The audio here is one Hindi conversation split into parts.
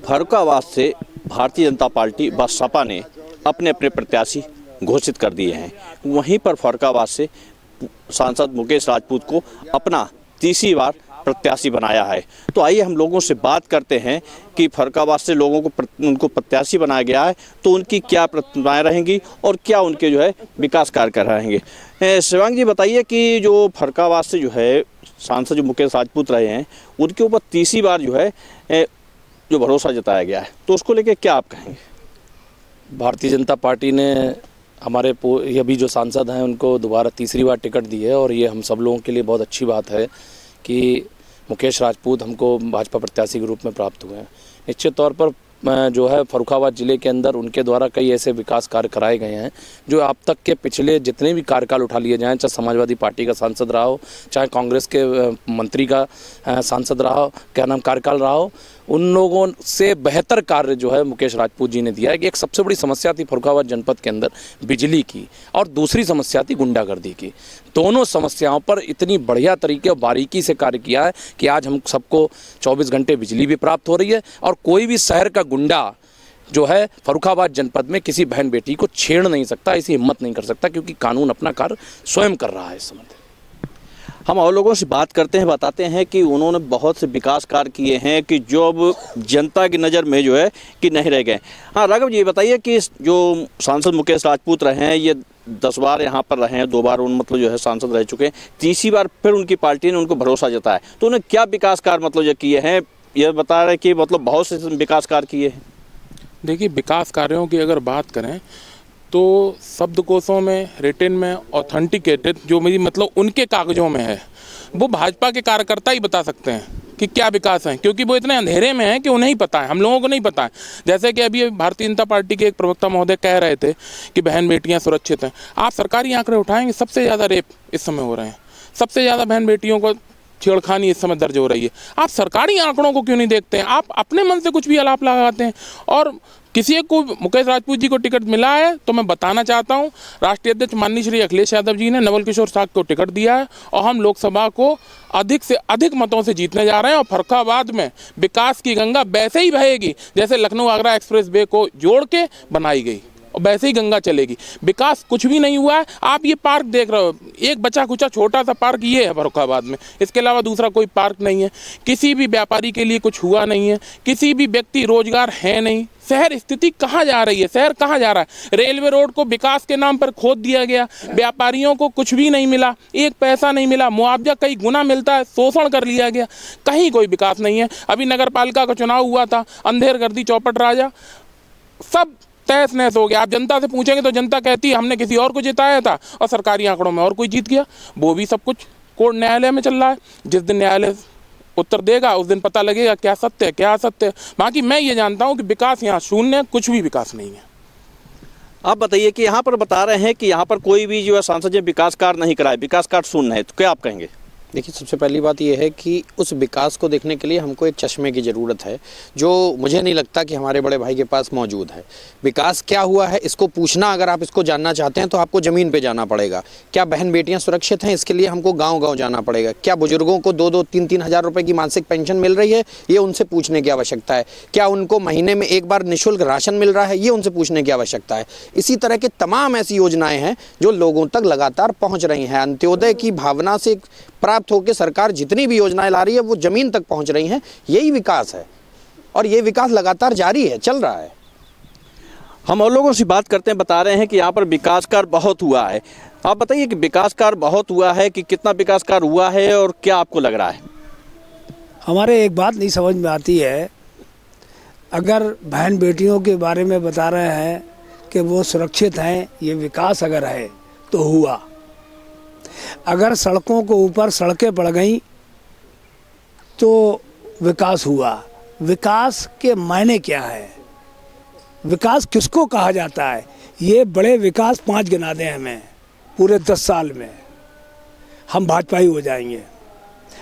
फर्रुखाबाद से भारतीय जनता पार्टी व सपा ने अपने अपने प्रत्याशी घोषित कर दिए हैं। वहीं पर फर्रुखाबाद से सांसद मुकेश राजपूत को अपना तीसरी बार प्रत्याशी बनाया है। तो आइए हम लोगों से बात करते हैं कि फर्रुखाबाद से लोगों को उनको प्रत्याशी बनाया गया है तो उनकी क्या प्रतिक्रियाएं रहेंगी और क्या उनके जो है विकास कार्य रहेंगे। शिवांग जी बताइए कि जो फर्रुखाबाद से जो है सांसद जो मुकेश राजपूत रहे हैं उनके ऊपर तीसरी बार जो है जो भरोसा जताया गया है, तो उसको लेके क्या आप कहेंगे? भारतीय जनता पार्टी ने हमारे अभी जो सांसद हैं उनको दोबारा तीसरी बार टिकट दी है और ये हम सब लोगों के लिए बहुत अच्छी बात है कि मुकेश राजपूत हमको भाजपा प्रत्याशी के रूप में प्राप्त हुए हैं। निश्चित तौर पर जो है फर्रुखाबाद ज़िले के अंदर उनके द्वारा कई ऐसे विकास कार्य कराए गए हैं जो अब तक के पिछले जितने भी कार्यकाल उठा लिए जाएं, चाहे समाजवादी पार्टी का सांसद रहा हो, चाहे कांग्रेस के मंत्री का सांसद रहा हो, क्या नाम कार्यकाल रहा हो, उन लोगों से बेहतर कार्य जो है मुकेश राजपूत जी ने दिया है। कि एक सबसे बड़ी समस्या थी फर्रुखाबाद जनपद के अंदर बिजली की और दूसरी समस्या थी गुंडागर्दी की। दोनों समस्याओं पर इतनी बढ़िया तरीके और बारीकी से कार्य किया है कि आज हम सबको 24 घंटे बिजली भी प्राप्त हो रही है और कोई भी शहर का गुंडा जो है फर्रुखाबाद जनपद में किसी बहन बेटी को छेड़ नहीं सकता, ऐसी हिम्मत नहीं कर सकता, क्योंकि कानून अपना कार्य स्वयं कर रहा है इस समय। हम और लोगों से बात करते हैं, बताते हैं कि उन्होंने बहुत से विकास कार्य किए हैं कि जो अब जनता की नज़र में जो है कि नहीं रह गए। हाँ राघव जी बताइए कि जो सांसद मुकेश राजपूत रहे हैं ये 10 बार यहाँ पर रहे हैं, 2 बार उन मतलब जो है सांसद रह चुके हैं, तीसरी बार फिर उनकी पार्टी ने उनको भरोसा जताया, तो उन्हें क्या विकास कार्य मतलब जो किए हैं ये बता रहे कि मतलब बहुत से विकास कार्य किए हैं। देखिए, विकास कार्यों की अगर बात करें तो शब्दकोशों में, रिटन में, ऑथेंटिकेटेड जो मेरी मतलब उनके कागज़ों में है वो भाजपा के कार्यकर्ता ही बता सकते हैं कि क्या विकास है, क्योंकि वो इतने अंधेरे में हैं कि उन्हें ही पता है, हम लोगों को नहीं पता है। जैसे कि अभी भारतीय जनता पार्टी के एक प्रवक्ता महोदय कह रहे थे कि बहन बेटियां सुरक्षित हैं। आप सरकारी आंकड़े उठाएंगे, सबसे ज़्यादा रेप इस समय हो रहे हैं, सबसे ज़्यादा बहन बेटियों को छेड़खानी इस समय दर्ज हो रही है। आप सरकारी आंकड़ों को क्यों नहीं देखते हैं? आप अपने मन से कुछ भी आलाप लगाते हैं। और किसी को मुकेश राजपूत जी को टिकट मिला है तो मैं बताना चाहता हूं, राष्ट्रीय अध्यक्ष माननीय श्री अखिलेश यादव जी ने नवल किशोर साग को टिकट दिया है और हम लोकसभा को अधिक से अधिक मतों से जीतने जा रहे हैं। और फर्रुखाबाद में विकास की गंगा वैसे ही बहेगी जैसे लखनऊ आगरा एक्सप्रेस वे को जोड़ के बनाई गई, और वैसे ही गंगा चलेगी। विकास कुछ भी नहीं हुआ है। आप ये पार्क देख रहे हो, एक बचा कुचा छोटा सा पार्क ये है फर्रुखाबाद में, इसके अलावा दूसरा कोई पार्क नहीं है। किसी भी व्यापारी के लिए कुछ हुआ नहीं है, किसी भी व्यक्ति रोजगार है नहीं। शहर स्थिति कहाँ जा रही है, शहर कहाँ जा रहा है? रेलवे रोड को विकास के नाम पर खोद दिया गया, व्यापारियों को कुछ भी नहीं मिला, एक पैसा नहीं मिला, मुआवजा कई गुना मिलता है, शोषण कर लिया गया, कहीं कोई विकास नहीं है। अभी नगर पालिका का चुनाव हुआ था, अंधेर गर्दी चौपट राजा, सब तहस नहस हो गया। आप जनता से पूछेंगे तो जनता कहती है हमने किसी और को जिताया था और सरकारी आंकड़ों में और कोई जीत गया। वो भी सब कुछ कोर्ट न्यायालय में चल रहा है। जिस दिन न्यायालय उत्तर देगा उस दिन पता लगेगा क्या सत्य है क्या असत्य है। बाकी मैं ये जानता हूँ कि विकास यहाँ शून्य है, कुछ भी विकास नहीं है। आप बताइए कि यहाँ पर बता रहे हैं कि यहाँ पर कोई भी जो है सांसद ने विकास कार्य नहीं कराए, विकास कार्य शून्य है, तो क्या आप कहेंगे? देखिए, सबसे पहली बात यह है कि उस विकास को देखने के लिए हमको एक चश्मे की ज़रूरत है, जो मुझे नहीं लगता कि हमारे बड़े भाई के पास मौजूद है। विकास क्या हुआ है इसको पूछना, अगर आप इसको जानना चाहते हैं तो आपको ज़मीन पे जाना पड़ेगा। क्या बहन बेटियां सुरक्षित हैं, इसके लिए हमको गांव-गांव जाना पड़ेगा। क्या बुजुर्गों को 2-2, 3-3 हज़ार रुपये की मासिक पेंशन मिल रही है, ये उनसे पूछने की आवश्यकता है। क्या उनको महीने में एक बार निःशुल्क राशन मिल रहा है, ये उनसे पूछने की आवश्यकता है। इसी तरह की तमाम ऐसी योजनाएँ हैं जो लोगों तक लगातार पहुँच रही हैं। अंत्योदय की भावना से प्राप्त होकर सरकार जितनी भी योजनाएं ला रही है वो जमीन तक पहुंच रही हैं। यही विकास है और ये विकास लगातार जारी है, चल रहा है। हम और लोगों से बात करते हैं, बता रहे हैं कि यहाँ पर विकास कार्य बहुत हुआ है। आप बताइए कि विकास कार्य बहुत हुआ है कि कितना विकास कार्य हुआ है और क्या आपको लग रहा है? हमारे एक बात नहीं समझ में आती है, अगर बहन बेटियों के बारे में बता रहे हैं कि वो सुरक्षित हैं, ये विकास अगर है तो हुआ। अगर सड़कों को ऊपर सड़कें पड़ गई तो विकास हुआ। विकास के मायने क्या है, विकास किसको कहा जाता है? ये बड़े विकास 5 गिना दें हमें पूरे 10 साल में, हम भाजपा ही हो जाएंगे।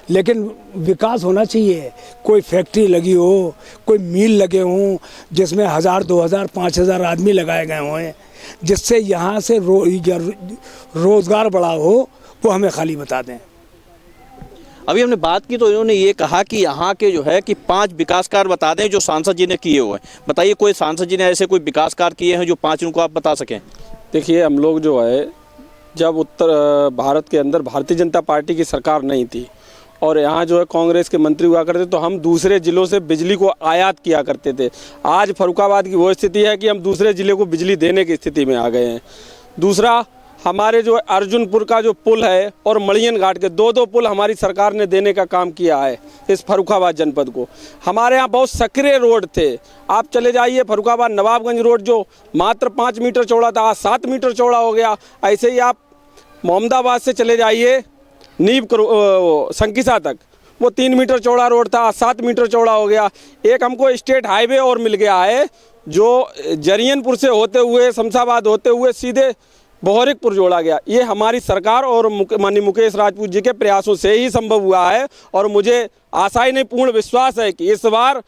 लेकिन विकास होना चाहिए, कोई फैक्ट्री लगी हो, कोई मिल लगे हों जिसमें 1000, 2000, 5000 आदमी लगाए गए हों, जिससे यहाँ से रोज़गार बढ़ा हो, वो हमें खाली बता दें। अभी हमने बात की तो इन्होंने ये कहा कि यहाँ के जो है कि 5 विकास कार्य बता दें जो सांसद जी ने किए हुए हैं। बताइए कोई सांसद जी ने ऐसे कोई विकास कार्य किए हैं जो 5 उनको आप बता सकें? देखिए, हम लोग जो है जब उत्तर भारत के अंदर भारतीय जनता पार्टी की सरकार नहीं थी और यहाँ जो है कांग्रेस के मंत्री हुआ करते तो हम दूसरे ज़िलों से बिजली को आयात किया करते थे। आज फर्रुखाबाद की वो स्थिति है कि हम दूसरे ज़िले को बिजली देने की स्थिति में आ गए हैं। दूसरा, हमारे जो अर्जुनपुर का जो पुल है और मड़ियन घाट के 2 पुल हमारी सरकार ने देने का काम किया है इस फर्रुखाबाद जनपद को। हमारे यहाँ बहुत सक्रिय रोड थे, आप चले जाइए फर्रुखाबाद नवाबगंज रोड जो मात्र 5 मीटर चौड़ा था आज 7 मीटर चौड़ा हो गया। ऐसे ही आप मोहम्मदाबाद से चले जाइए नीब संकिसा तक, वो 3 मीटर चौड़ा रोड था 7 मीटर चौड़ा हो गया। एक हमको स्टेट हाईवे और मिल गया है जो जरियनपुर से होते हुए शमशाबाद होते हुए सीधे बोहरिकपुर जोड़ा गया। ये हमारी सरकार और माननीय मुकेश राजपूत जी के प्रयासों से ही संभव हुआ है और मुझे आशा ही नहीं पूर्ण विश्वास है कि इस बार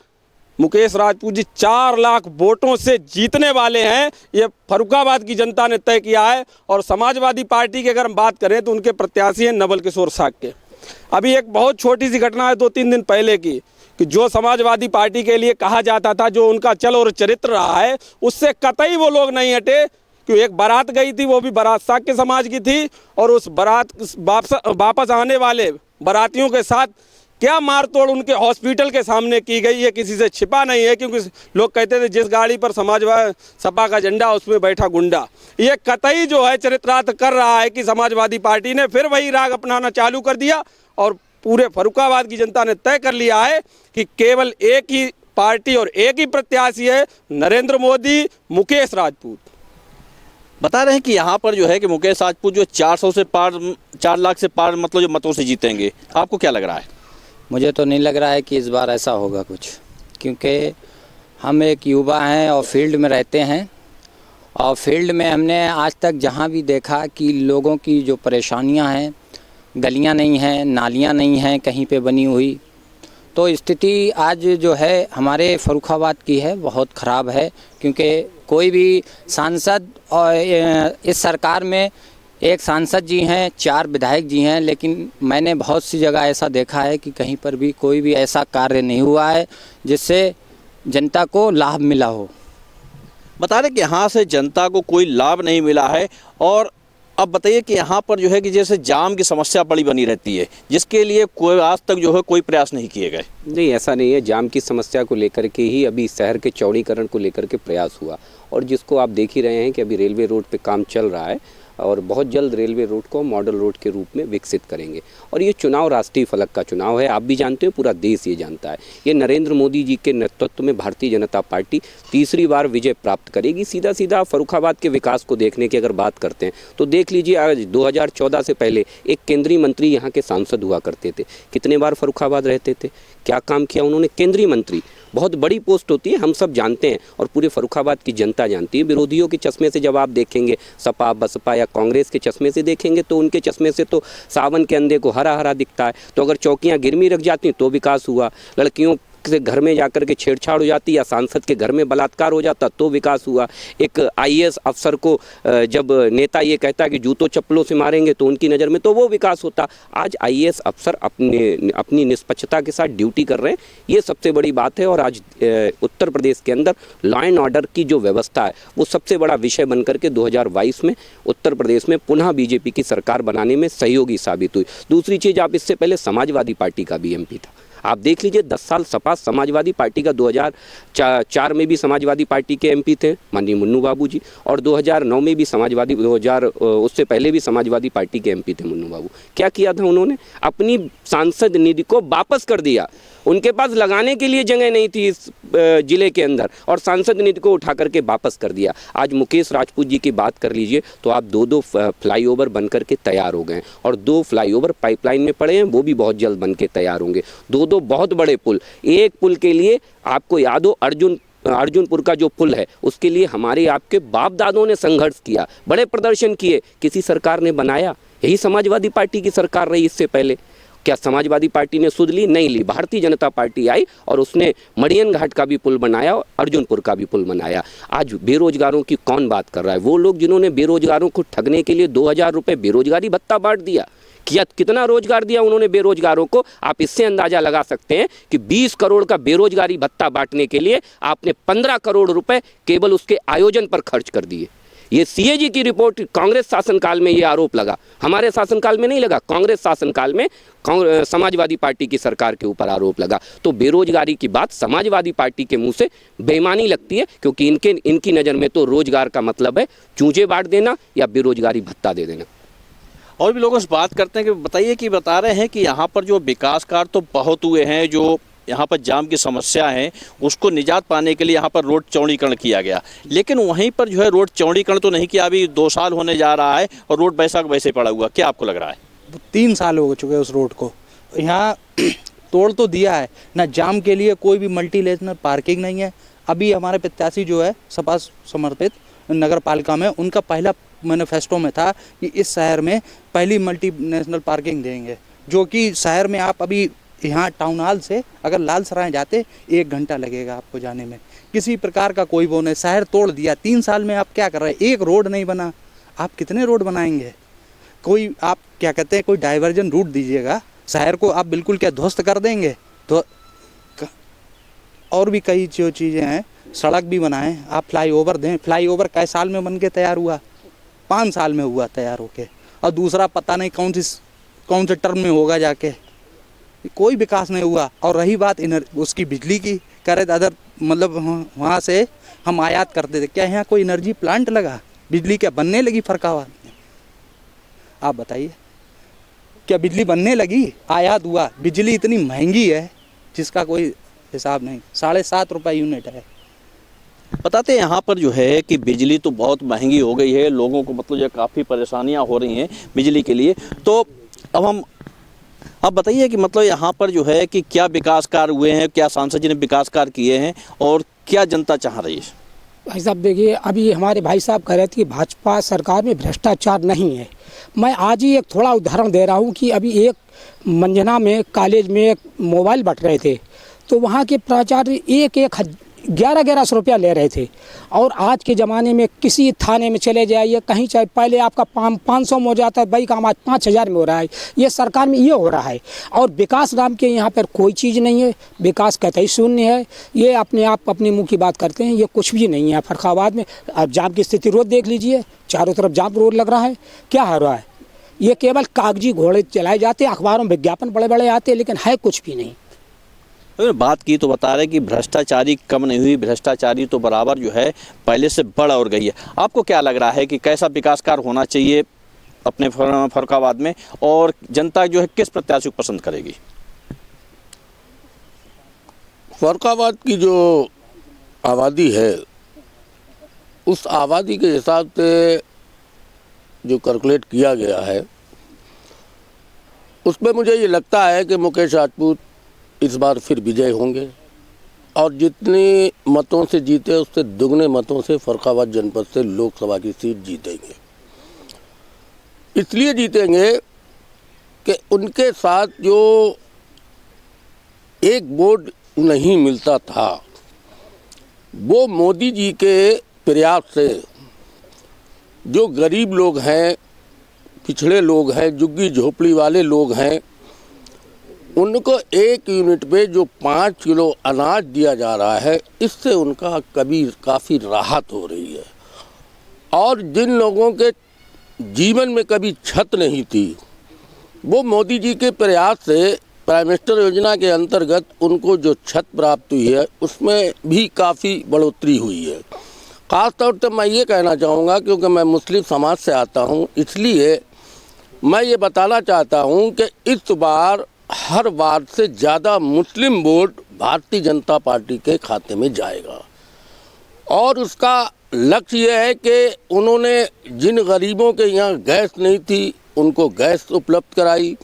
मुकेश राजपूत जी 4 लाख वोटों से जीतने वाले हैं। ये फर्रुखाबाद की जनता ने तय किया है। और समाजवादी पार्टी की अगर हम बात करें तो उनके प्रत्याशी हैं नवल किशोर साक्य। अभी एक बहुत छोटी सी घटना है 2-3 दिन पहले की कि जो समाजवादी पार्टी के लिए कहा जाता था जो उनका चल और चरित्र रहा है उससे कतई वो लोग नहीं हटे। कि एक बारात गई थी, वो भी बारात साक्य समाज की थी और उस बारात वापस आने वाले बारातियों के साथ क्या मारतोड़ उनके हॉस्पिटल के सामने की गई है किसी से छिपा नहीं है। क्योंकि लोग कहते थे जिस गाड़ी पर समाजवादी सपा का झंडा उसमें बैठा गुंडा। ये कतई जो है चरितार्थ कर रहा है कि समाजवादी पार्टी ने फिर वही राग अपनाना चालू कर दिया और पूरे फर्रुखाबाद की जनता ने तय कर लिया है कि केवल एक ही पार्टी और एक ही प्रत्याशी है, नरेंद्र मोदी, मुकेश राजपूत। बता रहे हैं कि यहाँ पर जो है कि मुकेश राजपूत जो 400 से पार 4 लाख से पार मतलब जो मतों से जीतेंगे। आपको क्या लग रहा है? मुझे तो नहीं लग रहा है कि इस बार ऐसा होगा कुछ, क्योंकि हम एक युवा हैं और फील्ड में रहते हैं और फील्ड में हमने आज तक जहाँ भी देखा कि लोगों की जो परेशानियाँ हैं, गलियाँ नहीं हैं, नालियाँ नहीं हैं कहीं पे बनी हुई, तो स्थिति आज जो है हमारे फर्रुखाबाद की है बहुत ख़राब है। क्योंकि कोई भी सांसद और इस सरकार में एक सांसद जी हैं, 4 विधायक जी हैं, लेकिन मैंने बहुत सी जगह ऐसा देखा है कि कहीं पर भी कोई भी ऐसा कार्य नहीं हुआ है जिससे जनता को लाभ मिला हो। बता रहे कि यहाँ से जनता को कोई लाभ नहीं मिला है। और अब बताइए कि यहाँ पर जो है कि जैसे जाम की समस्या बड़ी बनी रहती है जिसके लिए कोई आज तक जो है कोई प्रयास नहीं किए गए। नहीं, ऐसा नहीं है। जाम की समस्या को लेकर के ही अभी शहर के चौड़ीकरण को लेकर के प्रयास हुआ और जिसको आप देख ही रहे हैं कि अभी रेलवे रोड पे काम चल रहा है और बहुत जल्द रेलवे रोड को मॉडल रोड के रूप में विकसित करेंगे। और ये चुनाव राष्ट्रीय फलक का चुनाव है, आप भी जानते हो, पूरा देश ये जानता है। ये नरेंद्र मोदी जी के नेतृत्व में भारतीय जनता पार्टी तीसरी बार विजय प्राप्त करेगी। सीधा सीधा फर्रुखाबाद के विकास को देखने की अगर बात करते हैं तो देख लीजिए, आज 2014 से पहले एक केंद्रीय मंत्री यहाँ के सांसद हुआ करते थे। कितने बार फर्रुखाबाद रहते थे, क्या काम किया उन्होंने? केंद्रीय मंत्री बहुत बड़ी पोस्ट होती है, हम सब जानते हैं और पूरे फर्रुखाबाद की जनता जानती है। विरोधियों के चश्मे से जब आप देखेंगे, सपा बसपा या कांग्रेस के चश्मे से देखेंगे तो उनके चश्मे से तो सावन के अंधे को हरा हरा दिखता है। तो अगर चौकियां गिरमी रख जाती तो विकास हुआ, लड़कियों से घर में जाकर के छेड़छाड़ हो जाती या सांसद के घर में बलात्कार हो जाता तो विकास हुआ। एक आईएएस अफसर को जब नेता ये कहता कि जूतों चप्पलों से मारेंगे तो उनकी नज़र में तो वो विकास होता। आज आईएएस अफसर अपनी निष्पक्षता के साथ ड्यूटी कर रहे हैं, ये सबसे बड़ी बात है। और आज उत्तर प्रदेश के अंदर लॉ एंड ऑर्डर की जो व्यवस्था है वो सबसे बड़ा विषय बनकर के 2022 में उत्तर प्रदेश में पुनः बीजेपी की सरकार बनाने में सहयोगी साबित हुई। दूसरी चीज़, आप इससे पहले समाजवादी पार्टी का भी एमपी था, आप देख लीजिए 10 साल सपा समाजवादी पार्टी का 2004 में भी समाजवादी पार्टी के एमपी थे माननीय मुन्नू बाबू जी और 2009 में भी उससे पहले भी समाजवादी पार्टी के एमपी थे मुन्नू बाबू। क्या किया था उन्होंने? अपनी सांसद निधि को वापस कर दिया। उनके पास लगाने के लिए जगह नहीं थी इस जिले के अंदर और सांसद निधि को उठा करके वापस कर दिया। आज मुकेश राजपूत जी की बात कर लीजिए तो आप 2 फ्लाईओवर बन करके तैयार हो गए और 2 फ्लाईओवर पाइपलाइन में पड़े हैं, वो भी बहुत जल्द बन के तैयार होंगे। 2 बहुत बड़े पुल, एक पुल के लिए आपको याद हो अर्जुनपुर का जो पुल है उसके लिए हमारे आपके बाप दादों ने संघर्ष किया, बड़े प्रदर्शन किए, किसी सरकार ने बनाया? यही समाजवादी पार्टी की सरकार रही इससे पहले। क्या समाजवादी पार्टी ने सुध ली? नहीं ली। भारतीय जनता पार्टी आई और उसने मडियन घाट का भी पुल बनाया और अर्जुनपुर का भी पुल बनाया। आज बेरोजगारों की कौन बात कर रहा है? वो लोग जिन्होंने बेरोजगारों को ठगने के लिए 2000 रुपये बेरोजगारी भत्ता बांट दिया। कितना रोजगार दिया उन्होंने बेरोजगारों को? आप इससे अंदाजा लगा सकते हैं कि 20 करोड़ का बेरोजगारी भत्ता बांटने के लिए आपने 15 करोड़ रुपए केवल उसके आयोजन पर खर्च कर दिए। ये सीएजी की रिपोर्ट, कांग्रेस शासनकाल में ये आरोप लगा, हमारे शासनकाल में नहीं लगा, कांग्रेस शासनकाल में समाजवादी पार्टी की सरकार के ऊपर आरोप लगा। तो बेरोजगारी की बात समाजवादी पार्टी के मुंह से बेईमानी लगती है, क्योंकि इनकी नज़र में तो रोजगार का मतलब है चूजे बांट देना या बेरोजगारी भत्ता दे देना। और भी लोगों से बात करते हैं कि बताइए कि बता रहे हैं कि यहाँ पर जो विकास कार्य तो बहुत हुए हैं, जो यहाँ पर जाम की समस्या है उसको निजात पाने के लिए यहाँ पर रोड चौड़ीकरण किया गया, लेकिन वहीं पर जो है रोड चौड़ीकरण तो नहीं किया, अभी 2 साल होने जा रहा है और रोड वैसा वैसे पड़ा हुआ। क्या आपको लग रहा है? 3 साल हो चुके हैं उस रोड को, यहाँ तोड़ तो दिया है ना, जाम के लिए कोई भी मल्टीनेशनल पार्किंग नहीं है। अभी हमारे प्रत्याशी जो है सपा समर्पित नगर पालिका में, उनका पहला मैनिफेस्टो में था कि इस शहर में पहली मल्टीनेशनल पार्किंग देंगे, जो कि शहर में आप अभी यहाँ टाउन हॉल से अगर लाल सराय जाते 1 घंटा लगेगा आपको जाने में। किसी प्रकार का कोई वो नहीं, शहर तोड़ दिया। 3 साल में आप क्या कर रहे हैं? एक रोड नहीं बना, आप कितने रोड बनाएंगे? कोई आप क्या कहते हैं, कोई डाइवर्जन रूट दीजिएगा, शहर को आप बिल्कुल क्या ध्वस्त कर देंगे? तो और भी कई जो चीज़ें हैं, सड़क भी बनाएं, आप फ्लाईओवर दें। फ्लाईओवर कई साल में बन के तैयार हुआ? 5 साल में हुआ तैयार होके, और दूसरा पता नहीं कौन से टर्म में होगा जाके। कोई विकास नहीं हुआ। और रही बात उसकी बिजली की, कह रहे अदर मतलब वहाँ से हम आयात करते थे, क्या यहाँ कोई एनर्जी प्लांट लगा? बिजली क्या बनने लगी फरकाबाद में? आप बताइए, क्या बिजली बनने लगी? आयात हुआ। बिजली इतनी महंगी है जिसका कोई हिसाब नहीं, 7.5 रुपये यूनिट है। बताते हैं यहाँ पर जो है कि बिजली तो बहुत महंगी हो गई है, लोगों को मतलब जो काफ़ी परेशानियाँ हो रही हैं बिजली के लिए। तो अब बताइए कि मतलब यहाँ पर जो है कि क्या विकास कार्य हुए हैं, क्या सांसद जी ने विकास कार्य किए हैं और क्या जनता चाह रही है? भाई साहब देखिए, अभी हमारे भाई साहब कह रहे थे कि भाजपा सरकार में भ्रष्टाचार नहीं है। मैं आज ही एक थोड़ा उदाहरण दे रहा हूँ कि अभी एक मंजना में कॉलेज में एक मोबाइल बंट रहे थे, तो वहाँ के प्राचार्य 11,000 रुपया ले रहे थे। और आज के ज़माने में किसी थाने में चले जाइए, कहीं चाहे पहले आपका 500 में हो जाता है, भाई काम आज 5,000 में हो रहा है। ये सरकार में ये हो रहा है। और विकास नाम के यहाँ पर कोई चीज़ नहीं है, विकास कतई शून्य है। ये अपने आप अपने मुँह की बात करते हैं, ये कुछ भी नहीं है फर्रुखाबाद में। अब जाम की स्थिति रोज देख लीजिए, चारों तरफ जाम रोड लग रहा है, क्या हो रहा है? ये केवल कागजी घोड़े चलाए जाते हैं, अखबारों में विज्ञापन बड़े बड़े आते हैं, लेकिन है कुछ भी नहीं। अगर बात की तो बता रहे कि भ्रष्टाचारी कम नहीं हुई, भ्रष्टाचारी तो बराबर जो है पहले से बढ़ और गई है। आपको क्या लग रहा है कि कैसा विकास कार्य होना चाहिए अपने फर्रुखाबाद में, और जनता जो है किस प्रत्याशी को पसंद करेगी? फर्रुखाबाद की जो आबादी है, उस आबादी के हिसाब से जो कैलकुलेट किया गया है, उसमें मुझे ये लगता है कि मुकेश राजपूत इस बार फिर विजय होंगे, और जितने मतों से जीते उससे दुगने मतों से फर्रुखाबाद जनपद से लोकसभा की सीट जीतेंगे। इसलिए जीतेंगे कि उनके साथ जो एक वोट नहीं मिलता था, वो मोदी जी के प्रयास से जो गरीब लोग हैं, पिछड़े लोग हैं, झुग्गी झोपड़ी वाले लोग हैं, उनको 1 यूनिट पे जो 5 किलो अनाज दिया जा रहा है, इससे उनका काफ़ी राहत हो रही है। और जिन लोगों के जीवन में कभी छत नहीं थी, वो मोदी जी के प्रयास से प्राइम मिनिस्टर योजना के अंतर्गत उनको जो छत प्राप्त हुई है, उसमें भी काफ़ी बढ़ोतरी हुई है। ख़ास तौर पर मैं ये कहना चाहूँगा, क्योंकि मैं मुस्लिम समाज से आता हूँ, इसलिए मैं ये बताना चाहता हूँ कि इस बार हर बार से ज़्यादा मुस्लिम वोट भारतीय जनता पार्टी के खाते में जाएगा। और उसका लक्ष्य ये है कि उन्होंने जिन गरीबों के यहाँ गैस नहीं थी, उनको गैस उपलब्ध कराई।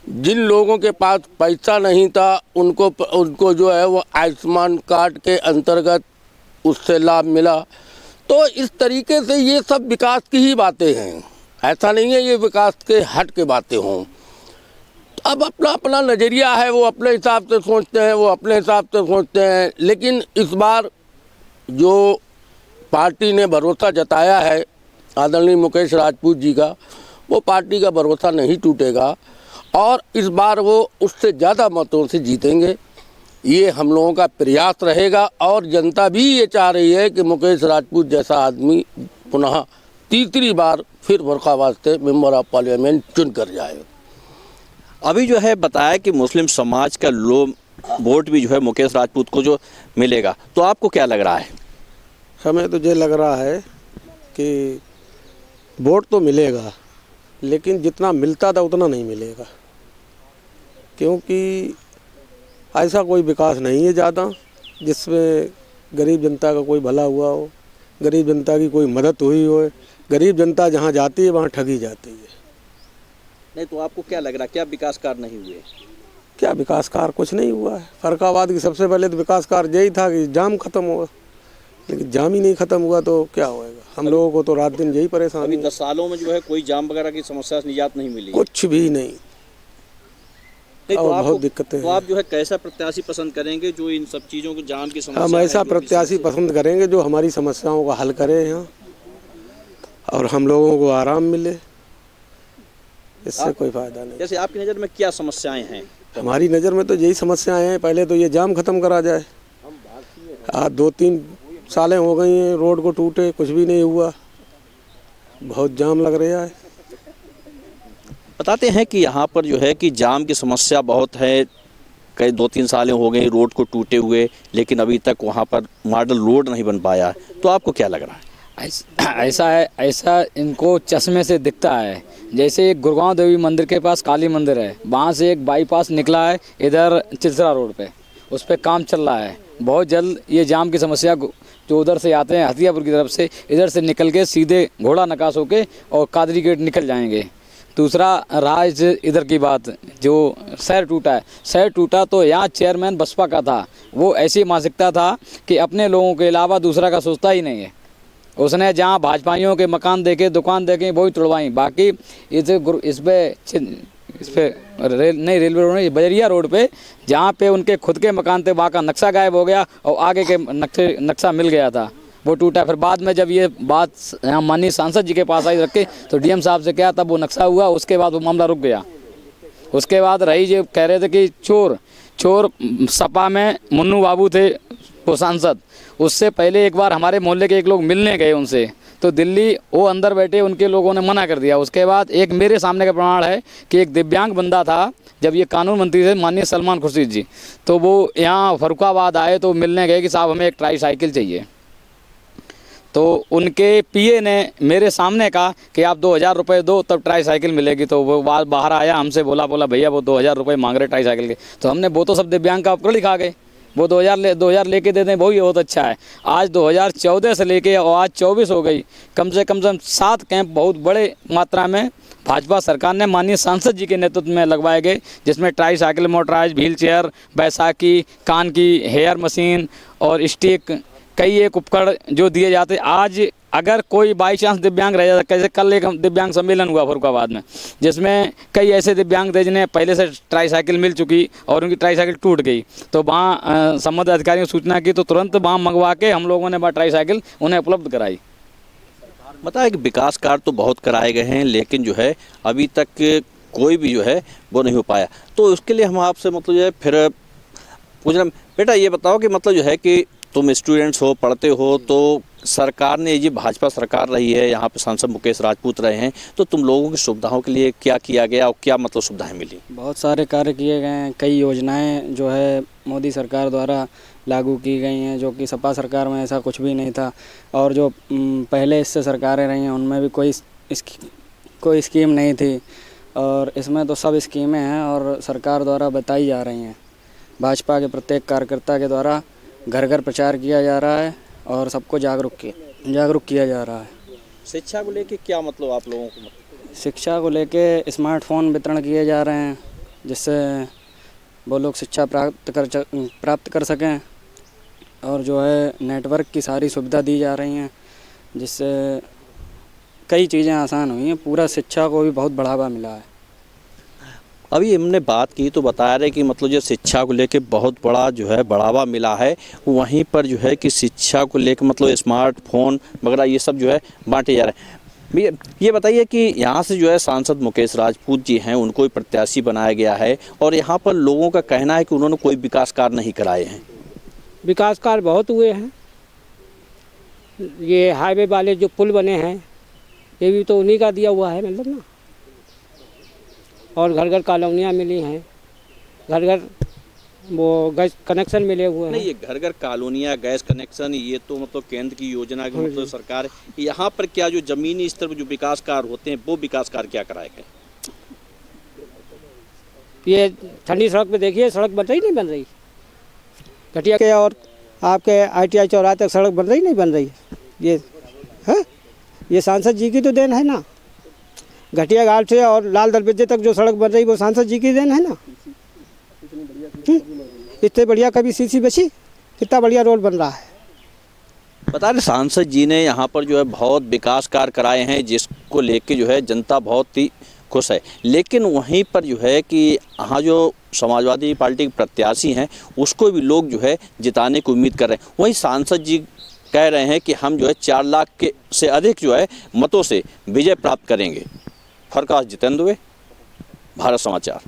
जिन लोगों के पास पैसा नहीं था, उनको जो है वो आयुष्मान कार्ड के अंतर्गत उससे लाभ मिला। तो इस तरीके से ये सब विकास की ही बातें हैं, ऐसा नहीं है ये विकास के हट के बातें हों। अब अपना अपना नज़रिया है, वो अपने हिसाब से सोचते हैं, वो अपने हिसाब से सोचते हैं। लेकिन इस बार जो पार्टी ने भरोसा जताया है आदरणीय मुकेश राजपूत जी का, वो पार्टी का भरोसा नहीं टूटेगा और इस बार वो उससे ज़्यादा मतों से जीतेंगे। ये हम लोगों का प्रयास रहेगा और जनता भी ये चाह रही है कि मुकेश राजपूत जैसा आदमी पुनः तीसरी बार फिर फर्रुखाबाद से मेंबर ऑफ पार्लियामेंट चुन कर जाए। अभी जो है बताया कि मुस्लिम समाज का वोट भी जो है मुकेश राजपूत को जो मिलेगा, तो आपको क्या लग रहा है? हमें तो ये लग रहा है कि वोट तो मिलेगा, लेकिन जितना मिलता था उतना नहीं मिलेगा, क्योंकि ऐसा कोई विकास नहीं है ज़्यादा जिसमें गरीब जनता का कोई भला हुआ हो, गरीब जनता की कोई मदद हुई हो। गरीब जनता जहाँ जाती है वहाँ ठगी जाती है। नहीं तो आपको क्या लग रहा है, क्या विकास कार्य नहीं हुए? क्या विकास कार्य? कुछ नहीं हुआ है। फर्रुखाबाद की सबसे पहले तो विकास कार्य यही था कि जाम खत्म हुआ, लेकिन जाम ही नहीं खत्म हुआ तो क्या होएगा? हम लोगों को तो रात दिन यही परेशानी। 10 सालों में जो है कोई जाम वगैरह की समस्या से निजात नहीं मिली, कुछ भी नहीं। तो बहुत दिक्कतें तो आप जो है कैसा प्रत्याशी पसंद करेंगे जो इन सब चीज़ों के जाम की समस्या? हम ऐसा प्रत्याशी पसंद करेंगे जो हमारी समस्याओं का हल करे यहाँ और हम लोगों को आराम मिले। इससे कोई फायदा नहीं। जैसे आपकी नज़र में क्या समस्याएं हैं? हमारी नज़र में तो यही समस्याएं हैं। पहले तो ये जाम खत्म करा जाए। आज 2-3 सालें हो गई हैं रोड को टूटे, कुछ भी नहीं हुआ, बहुत जाम लग रहा है। बताते हैं कि यहाँ पर जो है कि जाम की समस्या बहुत है, कई 2-3 सालें हो गई रोड को टूटे हुए, लेकिन अभी तक वहाँ पर मॉडल रोड नहीं बन पाया है। तो आपको क्या लग रहा है? ऐसा है, ऐसा इनको चश्मे से दिखता है। जैसे एक गुड़गांव देवी मंदिर के पास काली मंदिर है, वहाँ से एक बाईपास निकला है इधर चिलसरा रोड पे, उस पर काम चल रहा है। बहुत जल्द ये जाम की समस्या जो उधर से आते हैं हथियापुर की तरफ से, इधर से निकल के सीधे घोड़ा नकाश होके और कादरी गेट निकल जाएंगे। दूसरा राज इधर की बात, जो शहर टूटा है, शहर टूटा तो यहाँ चेयरमैन बसपा का था, वो ऐसी मानसिकता था कि अपने लोगों के अलावा दूसरा का सोचता ही नहीं है। उसने जहाँ भाजपाइयों के मकान देखे, दुकान देखे, वही तोड़वाई। बाकी इस पे रेलवे रोड नहीं, बजरिया रोड पे जहाँ पे उनके खुद के मकान थे वहाँ का नक्शा गायब हो गया और आगे के नक्शा मिल गया था, वो टूटा। फिर बाद में जब ये बात यहाँ माननीय सांसद जी के पास आई रख के, तो डीएम साहब से क्या, तब वो नक्शा हुआ, उसके बाद वो मामला रुक गया। उसके बाद रही जो कह रहे थे कि चोर सपा में मुन्नू बाबू थे वो सांसद, उससे पहले एक बार हमारे मोहल्ले के एक लोग मिलने गए उनसे, तो दिल्ली वो अंदर बैठे उनके लोगों ने मना कर दिया। उसके बाद एक मेरे सामने का प्रमाण है कि एक दिव्यांग बंदा था, जब ये कानून मंत्री थे माननीय सलमान खुर्शीद जी, तो वो यहाँ फर्रुखाबाद आए तो मिलने गए कि साहब हमें एक ट्राई साइकिल चाहिए। तो उनके पीए ने मेरे सामने कहा कि आप 2000 रुपये दो तब ट्राई साइकिल मिलेगी। तो वो बाहर आया, हमसे बोला भैया वो 2000 रुपये मांग रहे ट्राई साइकिल के। तो हमने वो तो सब दिव्यांग का उपकरण लिखा गए, वो 2000 लेके दे दें, वही बहुत अच्छा है। आज 2014 से लेके और आज 24 हो गई, कम से कम 7 कैंप बहुत बड़े मात्रा में भाजपा सरकार ने माननीय सांसद जी के नेतृत्व में लगवाए गए, जिसमें tricycle, motorise, wheelchair, बैसाखी, कान की हेयर मशीन और स्टिक, कई एक उपकरण जो दिए जाते। आज अगर कोई बाई चांस दिव्यांग रह जाता, कैसे कल एक दिव्यांग सम्मेलन हुआ फर्रुखाबाद में, जिसमें कई ऐसे दिव्यांग थे जिन्हें पहले से ट्राई साइकिल मिल चुकी और उनकी ट्राई साइकिल टूट गई, तो वहाँ संबंधित अधिकारियों को सूचना की तो तुरंत वहाँ मंगवा के हम लोगों ने वहाँ ट्राई साइकिल उन्हें उपलब्ध कराई। बताया कि विकास कार्य तो बहुत कराए गए हैं, लेकिन जो है अभी तक कोई भी जो है वो नहीं हो पाया। तो उसके लिए हम आपसे मतलब जो है फिर पूछना, बेटा ये बताओ कि मतलब जो है कि तुम स्टूडेंट्स हो, पढ़ते हो, तो सरकार ने, ये भाजपा सरकार रही है, यहाँ पे सांसद मुकेश राजपूत रहे हैं, तो तुम लोगों की सुविधाओं के लिए क्या किया गया और क्या मतलब सुविधाएं मिली? बहुत सारे कार्य किए गए हैं, कई योजनाएं जो है मोदी सरकार द्वारा लागू की गई हैं, जो कि सपा सरकार में ऐसा कुछ भी नहीं था। और जो पहले इससे सरकारें रही हैं उनमें भी कोई स्कीम नहीं थी, और इसमें तो सब स्कीमें हैं और सरकार द्वारा बताई जा रही हैं। भाजपा के प्रत्येक कार्यकर्ता के द्वारा घर घर प्रचार किया जा रहा है और सबको जागरूक किया जा रहा है। शिक्षा को लेके क्या मतलब आप लोगों को? शिक्षा को लेके स्मार्टफोन वितरण किए जा रहे हैं, जिससे वो लोग शिक्षा प्राप्त कर सकें, और जो है नेटवर्क की सारी सुविधा दी जा रही हैं, जिससे कई चीज़ें आसान हुई हैं। पूरा शिक्षा को भी बहुत बढ़ावा मिला है। अभी हमने बात की तो बता रहे कि मतलब जो शिक्षा को लेके बहुत बड़ा जो है बढ़ावा मिला है, वहीं पर जो है कि शिक्षा को लेकर मतलब स्मार्टफोन वगैरह ये सब जो है बांटे जा रहे हैं। भैया ये बताइए कि यहाँ से जो है सांसद मुकेश राजपूत जी हैं, उनको ही प्रत्याशी बनाया गया है और यहाँ पर लोगों का कहना है कि उन्होंने कोई विकास कार्य नहीं कराए हैं। विकास कार्य बहुत हुए हैं। ये हाईवे वाले जो पुल बने हैं ये भी तो उन्हीं का दिया हुआ है मतलब ना, और घर घर कॉलोनियाँ मिली हैं, घर घर वो गैस कनेक्शन मिले हुए हैं। नहीं, ये घर घर कॉलोनियाँ, गैस कनेक्शन, ये तो मतलब केंद्र की योजना की मतलब सरकार है। यहाँ पर क्या जो जमीनी स्तर पर जो विकास कार्य होते हैं वो विकास कार्य क्या कराए गए? ये ठंडी सड़क पे देखिए, सड़क बन रही नहीं बन रही, घटिया के और आपके ITI चौराहे तक सड़क बन रही नहीं बन रही। ये है, ये सांसद जी की तो देन है ना। घटिया घाट से और लाल दरवाजे तक जो सड़क बन रही वो सांसद जी की देन है ना। इतने बढ़िया कभी सीसी बची, कितना बढ़िया रोड बन रहा है। बता रहे सांसद जी ने यहाँ पर जो है बहुत विकास कार्य कराए हैं, जिसको लेके जो है जनता बहुत ही खुश है। लेकिन वहीं पर जो है कि यहाँ जो समाजवादी पार्टी के प्रत्याशी हैं उसको भी लोग जो है जिताने की उम्मीद कर रहे हैं। वहीं सांसद जी कह रहे हैं कि हम जो है 4 लाख के से अधिक जो है मतों से विजय प्राप्त करेंगे। फरकाश जितेंद्र, भारत समाचार।